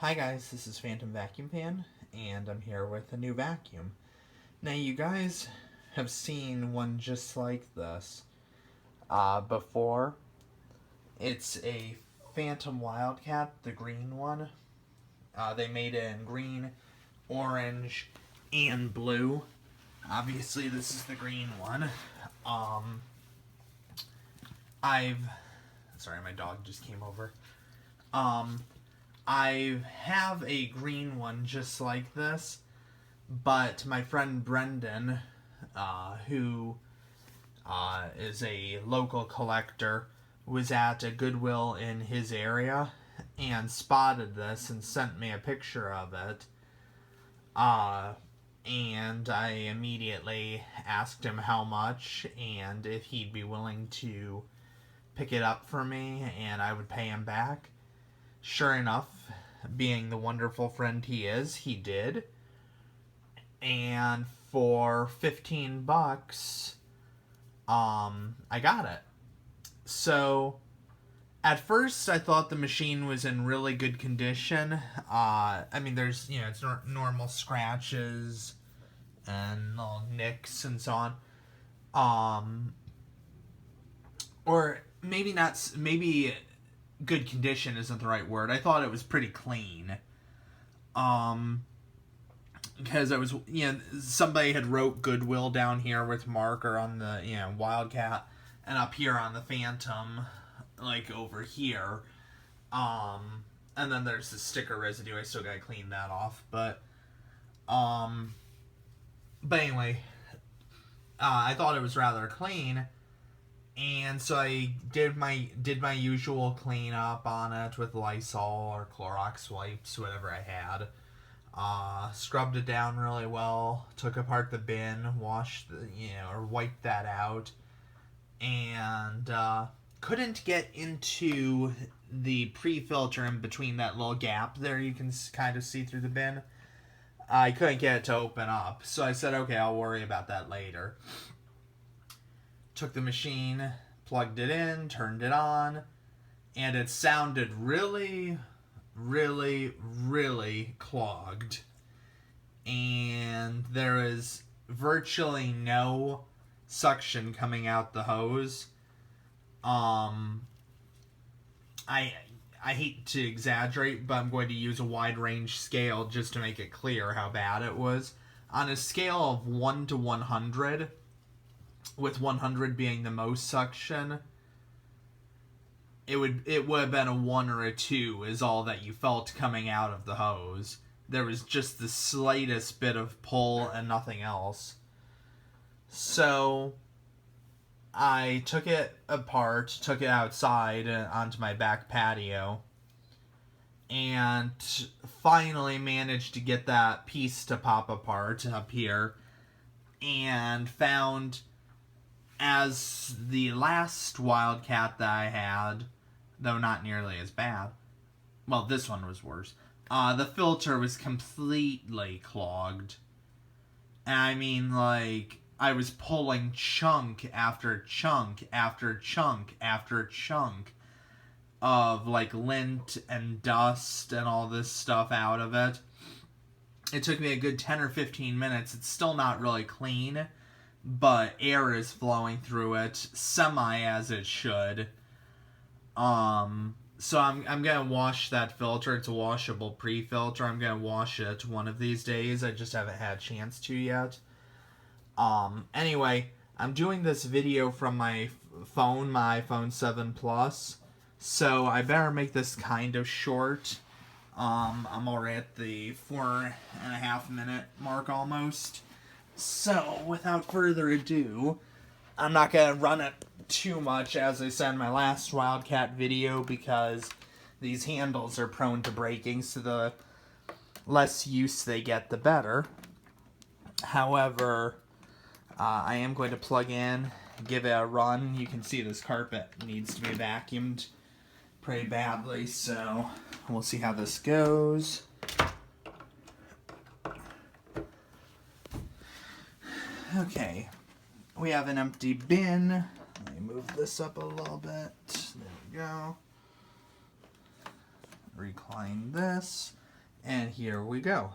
Hi guys, this is Phantom Vacuum Pan, and I'm here with a new vacuum. Now you guys have seen one just like this before. It's a Phantom Wildcat, the green one. They made it in green, orange, and blue. Obviously this is the green one. Sorry, my dog just came over. I have a green one just like this, but my friend Brendan, who is a local collector, was at a Goodwill in his area and spotted this and sent me a picture of it. And I immediately asked him how much and if he'd be willing to pick it up for me and I would pay him back. Sure enough, being the wonderful friend he is, he did. And for $15, I got it. So, at first I thought the machine was in really good condition. I mean, there's, it's normal scratches and little nicks and so on. Or maybe not, maybe good condition isn't the right word. I thought it was pretty clean. Because I was, somebody had wrote Goodwill down here with marker on the, Wildcat, and up here on the Phantom, like over here. And then there's the sticker residue. I still gotta clean that off, but anyway, I thought it was rather clean. And so I did my usual cleanup on it with Lysol or Clorox wipes, whatever I had. Scrubbed it down really well. Took apart the bin, washed or wiped that out, and couldn't get into the pre-filter in between that little gap there. You can kind of see through the bin. I couldn't get it to open up, so I said, okay, I'll worry about that later. Took the machine, plugged it in, turned it on, and it sounded really, really, really clogged. And there is virtually no suction coming out the hose. I hate to exaggerate, but I'm going to use a wide range scale just to make it clear how bad it was. On a scale of 1 to 100, with 100 being the most suction, it would have been a 1 or a 2 is all that you felt coming out of the hose. There was just the slightest bit of pull and nothing else. So I took it apart, took it outside onto my back patio, and finally managed to get that piece to pop apart up here, and found, as the last Wildcat that I had, though not nearly as bad, well, this one was worse, the filter was completely clogged. And I mean, like, I was pulling chunk after chunk after chunk after chunk of, like, lint and dust and all this stuff out of it. It took me a good 10 or 15 minutes. It's still not really clean, but air is flowing through it, semi as it should. So I'm gonna wash that filter. It's a washable pre-filter. I'm gonna wash it one of these days. I just haven't had a chance to yet. Anyway, I'm doing this video from my phone, my iPhone 7 Plus, so I better make this kind of short. I'm already at the 4.5 minute mark almost. So, without further ado, I'm not going to run it too much, as I said in my last Wildcat video, because these handles are prone to breaking, so the less use they get, the better. However, I am going to plug in, give it a run. You can see this carpet needs to be vacuumed pretty badly, so we'll see how this goes. Okay, we have an empty bin. Let me move this up a little bit. There we go. Recline this. And here we go.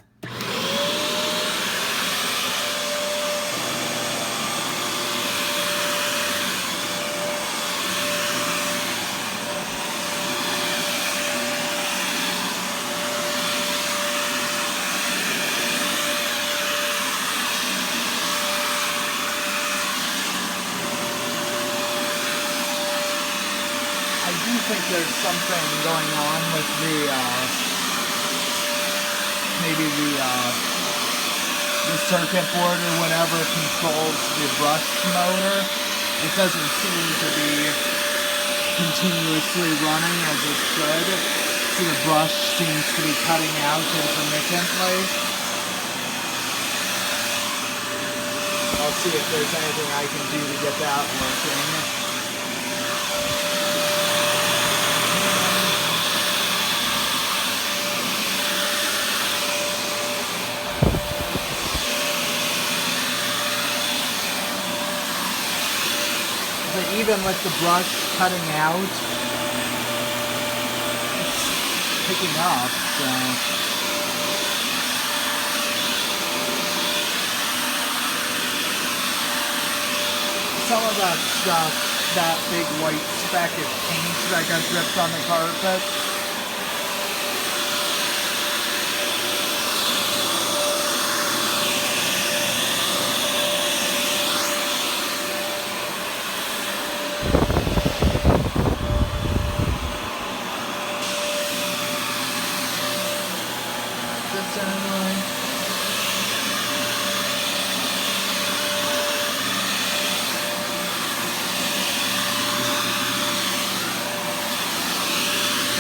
I do think there's something going on with the, maybe the circuit board or whatever controls the brush motor. It doesn't seem to be continuously running as it should, so the brush seems to be cutting out intermittently. I'll see if there's anything I can do to get that working. But even with the brush cutting out, it's picking up, so. Some of that stuff, that big white speck is paint that got dripped on the carpet.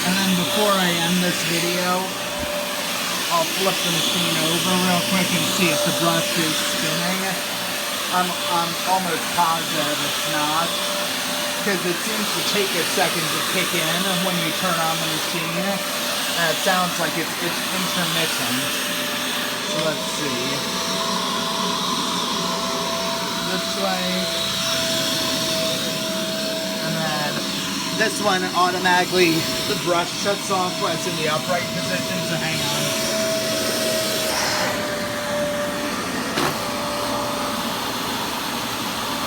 And then before I end this video, I'll flip the machine over real quick and see if the brush is spinning. I'm almost positive it's not, because it seems to take a second to kick in when you turn on the machine. And it sounds like it's intermittent. So let's see. This way. And then this one automatically, the brush shuts off when it's in the upright position, so hang on.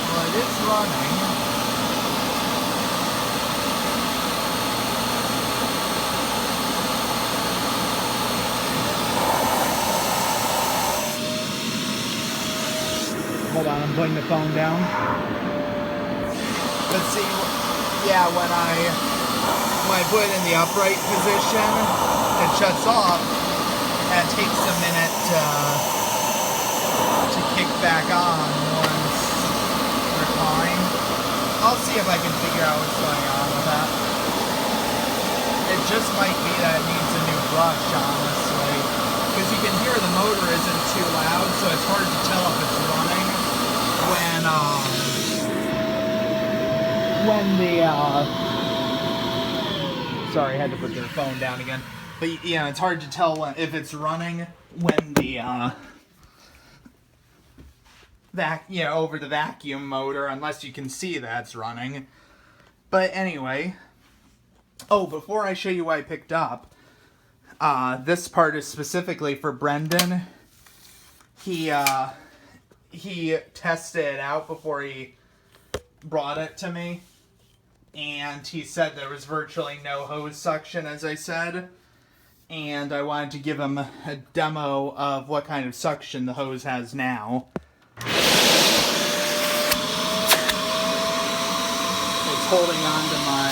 Well, it is running. Hold on, I'm putting the phone down. Let's see. Yeah, when I put it in the upright position, it shuts off, and it takes a minute to kick back on once we're fine. I'll see if I can figure out what's going on with that. It just might be that it needs a new brush, honestly, because you can hear the motor isn't too loud, so it's hard to tell if it's running when the, sorry, I had to put their phone down again. But, yeah, it's hard to tell if it's running when the, over the vacuum motor, unless you can see that's running. But anyway, before I show you what I picked up, this part is specifically for Brendan. He tested it out before he brought it to me, and he said there was virtually no hose suction, as I said, and I wanted to give him a demo of what kind of suction the hose has now. It's holding on to my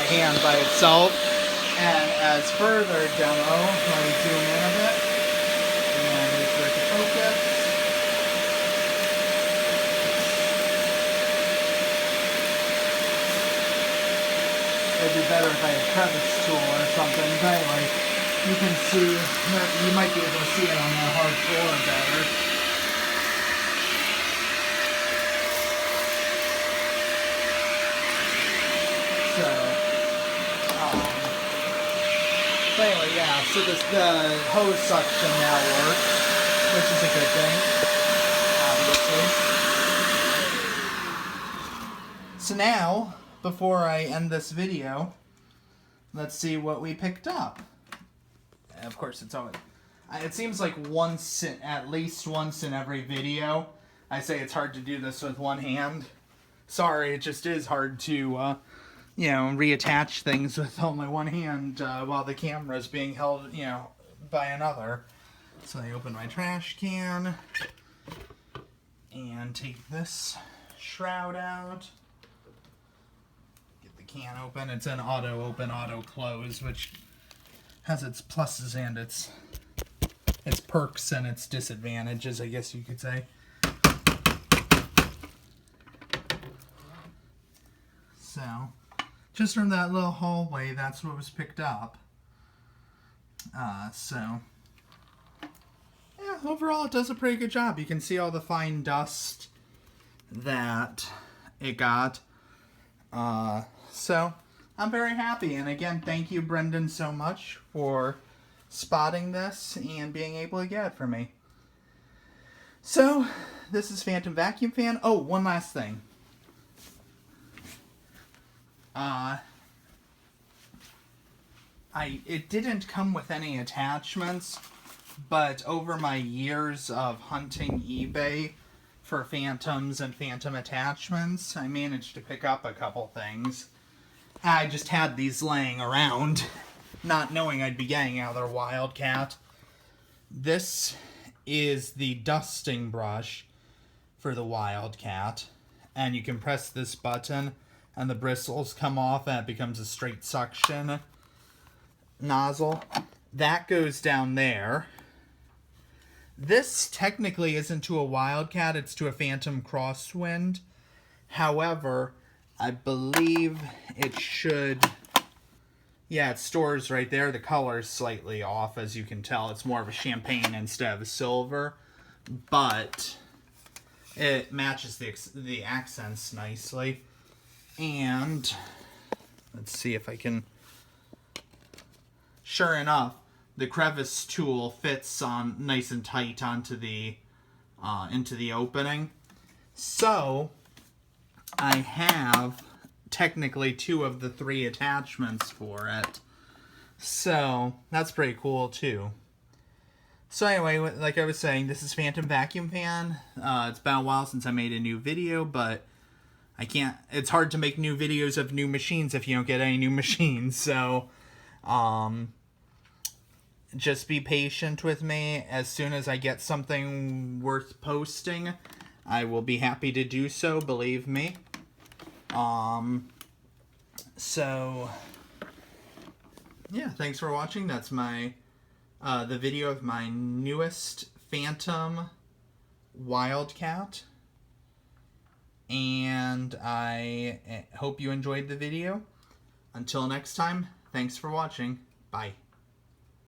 hand by itself. And as further demo, let me zoom in a bit. And here's the focus. It'd be better if I had a crevice tool or something, but anyway, you can see, you might be able to see it on the hard floor better. So, but anyway, yeah, so the hose suction now works, which is a good thing, obviously. So now, before I end this video, let's see what we picked up. Of course, it's always... It seems like at least once in every video, I say it's hard to do this with one hand. Sorry, it just is hard to, reattach things with only one hand while the camera's being held, by another. So I open my trash can and take this shroud out. Get the can open. It's an auto open, auto close, which has its pluses and its perks and its disadvantages, I guess you could say. So, just from that little hallway, that's what was picked up. Yeah, overall it does a pretty good job. You can see all the fine dust that it got. So, I'm very happy. And again, thank you, Brendan, so much for spotting this and being able to get it for me. So, this is Phantom Vacuum Fan. Oh, one last thing. It didn't come with any attachments, but over my years of hunting eBay for Phantoms and Phantom attachments, I managed to pick up a couple things. I just had these laying around, not knowing I'd be getting another Wildcat. This is the dusting brush for the Wildcat, and you can press this button and the bristles come off and it becomes a straight suction nozzle. That goes down there. This technically isn't to a Wildcat, it's to a Phantom Crosswind. However, I believe it should... Yeah, it stores right there. The color's slightly off, as you can tell. It's more of a champagne instead of a silver. But it matches the accents nicely. And let's see if I can... Sure enough, the crevice tool fits on nice and tight onto the into the opening. So I have technically 2 of the 3 attachments for it. So that's pretty cool too. So anyway, like I was saying, this is Phantom Vacuum Fan. It's been a while since I made a new video, but I can't... It's hard to make new videos of new machines if you don't get any new machines. So just be patient with me. As soon as I get something worth posting, I will be happy to do so, believe me. So yeah, thanks for watching. That's my the video of my newest Phantom Wildcat, and I hope you enjoyed the video. Until next time, thanks for watching. Bye.